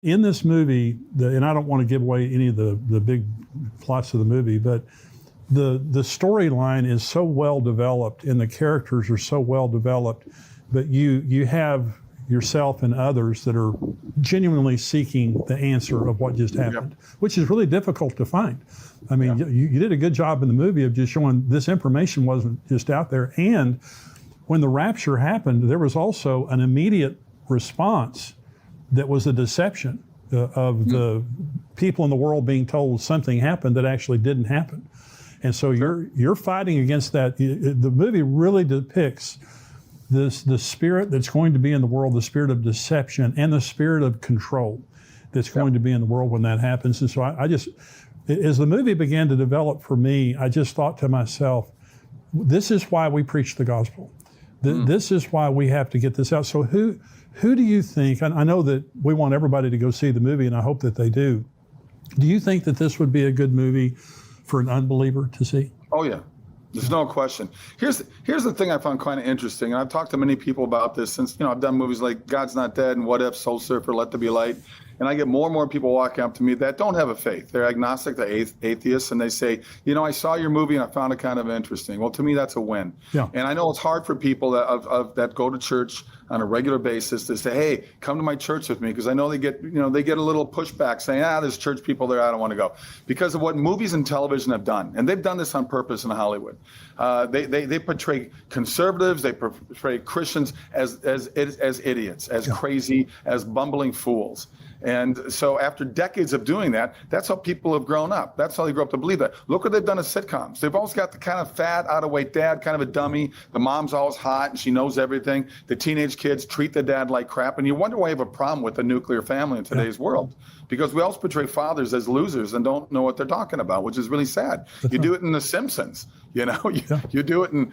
In this movie, and I don't want to give away any of the big plots of the movie, but the storyline is so well developed and the characters are so well developed, but you have yourself and others that are genuinely seeking the answer of what just happened, which is really difficult to find. I mean, you did a good job in the movie of just showing this information wasn't just out there. And when the rapture happened, there was also an immediate response that was a deception of the people in the world being told something happened that actually didn't happen. And so you're fighting against that. The movie really depicts the spirit that's going to be in the world, the spirit of deception and the spirit of control that's going to be in the world when that happens. And so I just, as the movie began to develop for me, I just thought to myself, this is why we preach the gospel. This is why we have to get this out. So who do you think, and I know that we want everybody to go see the movie and I hope that they do. Do you think that this would be a good movie for an unbeliever to see? Oh yeah. There's no question. Here's the thing I found kind of interesting, and I've talked to many people about this since, I've done movies like God's Not Dead and What If, Soul Surfer, Let There Be Light, and I get more and more people walking up to me that don't have a faith. They're agnostic, they're atheists, and they say, I saw your movie and I found it kind of interesting. Well, to me, that's a win. Yeah. And I know it's hard for people that go to church on a regular basis to say, hey, come to my church with me, because I know they get a little pushback saying, there's church people there, I don't want to go, because of what movies and television have done. And they've done this on purpose in Hollywood. They portray conservatives, they portray Christians as idiots, as crazy, as bumbling fools. And so after decades of doing that, that's how people have grown up. That's how they grew up to believe that. Look what they've done as sitcoms. They've always got the kind of fat, out-of-weight dad, kind of a dummy. The mom's always hot and she knows everything. The teenage kids treat the dad like crap. And you wonder why you have a problem with the nuclear family in today's world. Because we always portray fathers as losers and don't know what they're talking about, which is really sad. You do it in The Simpsons. You do it in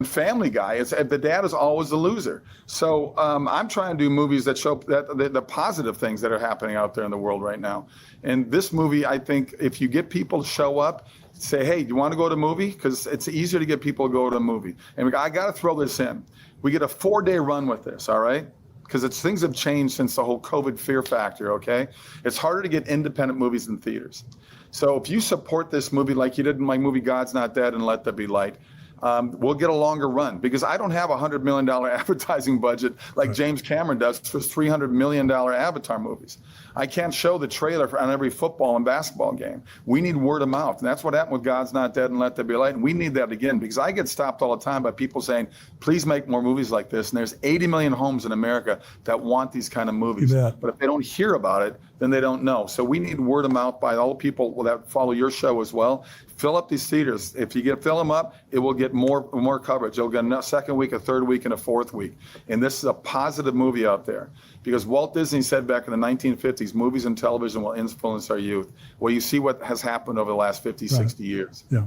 Family Guy. The dad is always the loser. So I'm trying to do movies that show that the positive things that are happening out there in the world right now. And this movie, I think, if you get people to show up, say, hey, do you want to go to a movie? Because it's easier to get people to go to a movie. And I got to throw this in. We get a 4-day run with this, all right? Because things have changed since the whole COVID fear factor, okay? It's harder to get independent movies in theaters. So if you support this movie like you did in my movie God's Not Dead and Let There Be Light, we'll get a longer run, because I don't have a $100 million advertising budget like James Cameron does for $300 million Avatar movies. I can't show the trailer on every football and basketball game. We need word of mouth. And that's what happened with God's Not Dead and Let There Be Light. And we need that again, because I get stopped all the time by people saying, please make more movies like this. And there's 80 million homes in America that want these kind of movies. But if they don't hear about it, then they don't know. So we need word of mouth by all the people that follow your show as well. Fill up these theaters. If you fill them up, it will get more coverage. It'll get a second week, a third week, and a fourth week. And this is a positive movie out there, because Walt Disney said back in the 1950s, movies and television will influence our youth. Well, you see what has happened over the last 50, 60 years. Yeah.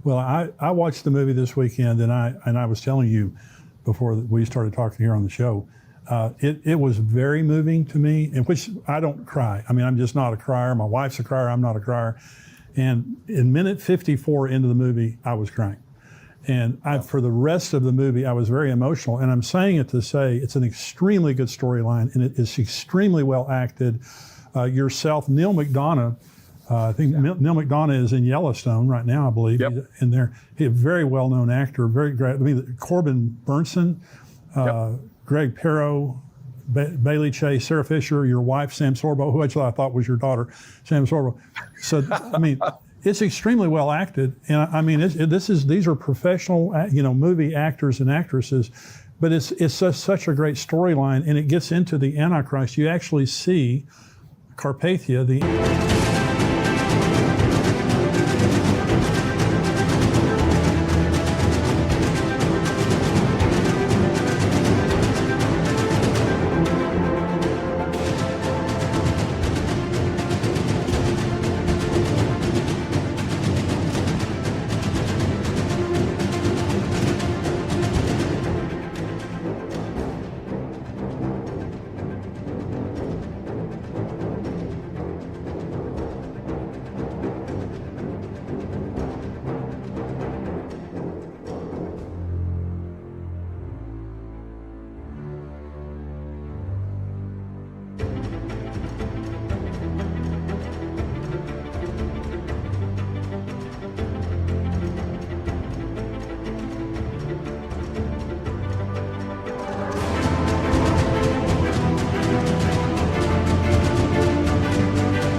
Well, I watched the movie this weekend, and I was telling you before we started talking here on the show, it was very moving to me, in which I don't cry. I mean, I'm just not a crier. My wife's a crier. I'm not a crier. And in minute 54 into the movie, I was crying. And for the rest of the movie, I was very emotional. And I'm saying it to say it's an extremely good storyline, and it is extremely well acted. Yourself, Neil McDonough, I think Neil McDonough is in Yellowstone right now, I believe. He's in there. He's a very well-known actor, very great. I mean, Corbin Burnson, Greg Perot, Bailey Chase, Sarah Fisher, your wife, Sam Sorbo, who actually I thought was your daughter, Sam Sorbo. So, I mean, it's extremely well acted. And I mean, these are professional, movie actors and actresses, but it's such a great storyline, and it gets into the Antichrist. You actually see Carpathia,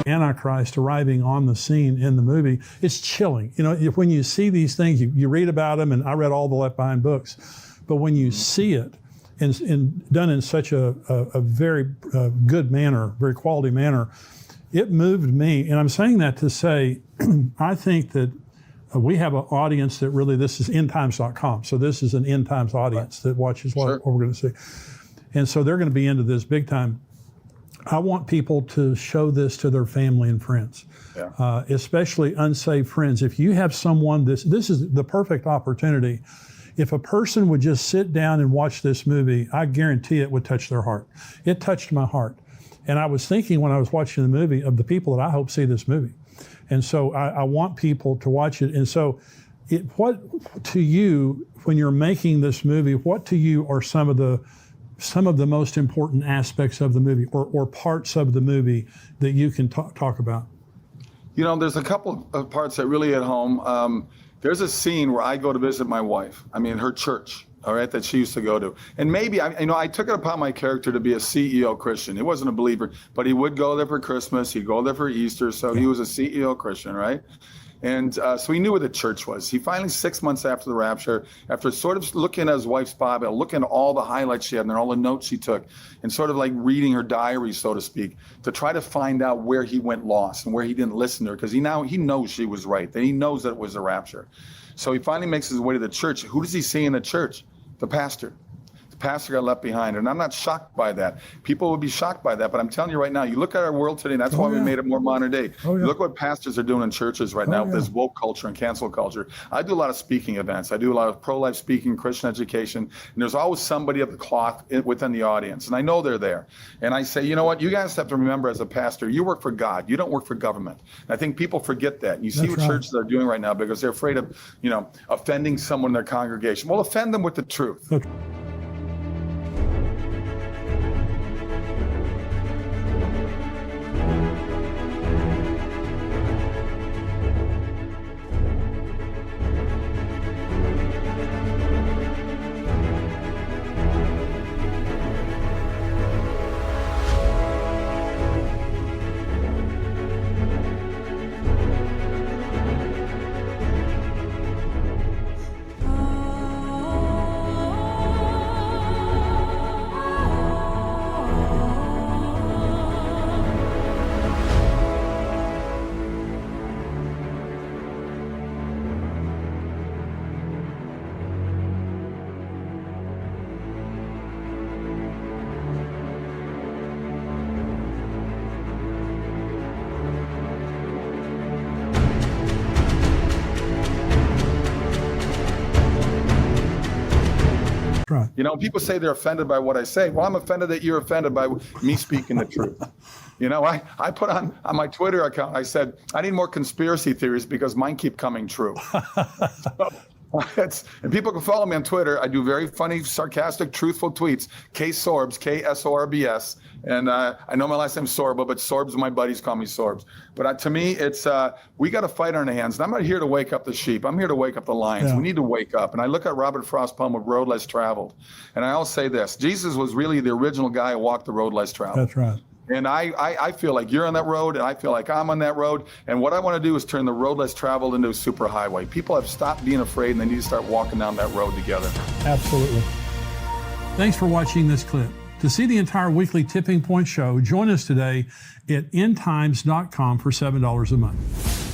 Antichrist arriving on the scene in the movie. It's chilling. When you see these things, you read about them, and I read all the Left Behind books, but when you see it and done in such a very good manner, very quality manner, it moved me. And I'm saying that to say, I think that we have an audience that really, this is endtimes.com. So this is an end times audience that watches what we're going to see. And so they're going to be into this big time. I want people to show this to their family and friends, especially unsaved friends. If you have someone, this is the perfect opportunity. If a person would just sit down and watch this movie, I guarantee it would touch their heart. It touched my heart. And I was thinking when I was watching the movie of the people that I hope see this movie. And so I want people to watch it. And so what to you, when you're making this movie, what to you are some of the most important aspects of the movie or parts of the movie that you can talk about? There's a couple of parts that really hit home. There's a scene where I go to visit my wife. I mean, her church, all right, that she used to go to. And maybe, I took it upon my character to be a CEO Christian. He wasn't a believer, but he would go there for Christmas. He'd go there for Easter. So he was a CEO Christian, right? And so he knew where the church was. He finally, 6 months after the rapture, after sort of looking at his wife's Bible, looking at all the highlights she had and all the notes she took, and sort of like reading her diary, so to speak, to try to find out where he went lost and where he didn't listen to her, because he knows she was right. That he knows that it was the rapture. So he finally makes his way to the church. Who does he see in the church? The pastor. Pastor got left behind, and I'm not shocked by that. People would be shocked by that, but I'm telling you right now, you look at our world today, and that's why we made it more modern day. Look what pastors are doing in churches right now with this woke culture and cancel culture. I do a lot of speaking events. I do a lot of pro-life speaking, Christian education, and there's always somebody at the cloth within the audience, and I know they're there. And I say, you know what, you guys have to remember as a pastor, you work for God. You don't work for government. And I think people forget that. You see what churches are doing right now because they're afraid of, offending someone in their congregation. Well, offend them with the truth. Right. People say they're offended by what I say. Well, I'm offended that you're offended by me speaking the truth. I put on my Twitter account, I said, I need more conspiracy theories because mine keep coming true. And people can follow me on Twitter. I do very funny, sarcastic, truthful tweets. K Sorbs, KSORBS. And I know my last name's Sorbo, but Sorbs, my buddies call me Sorbs. But to me, it's we got a fight on our hands. And I'm not here to wake up the sheep. I'm here to wake up the lions. Yeah. We need to wake up. And I look at Robert Frost's poem of Road Less Traveled. And I always say this: Jesus was really the original guy who walked the road less traveled. That's right. And I feel like you're on that road, and I feel like I'm on that road. And what I want to do is turn the road less traveled into a super highway. People have stopped being afraid, and they need to start walking down that road together. Absolutely. Thanks for watching this clip. To see the entire weekly Tipping Point show, join us today at endtimes.com for $7 a month.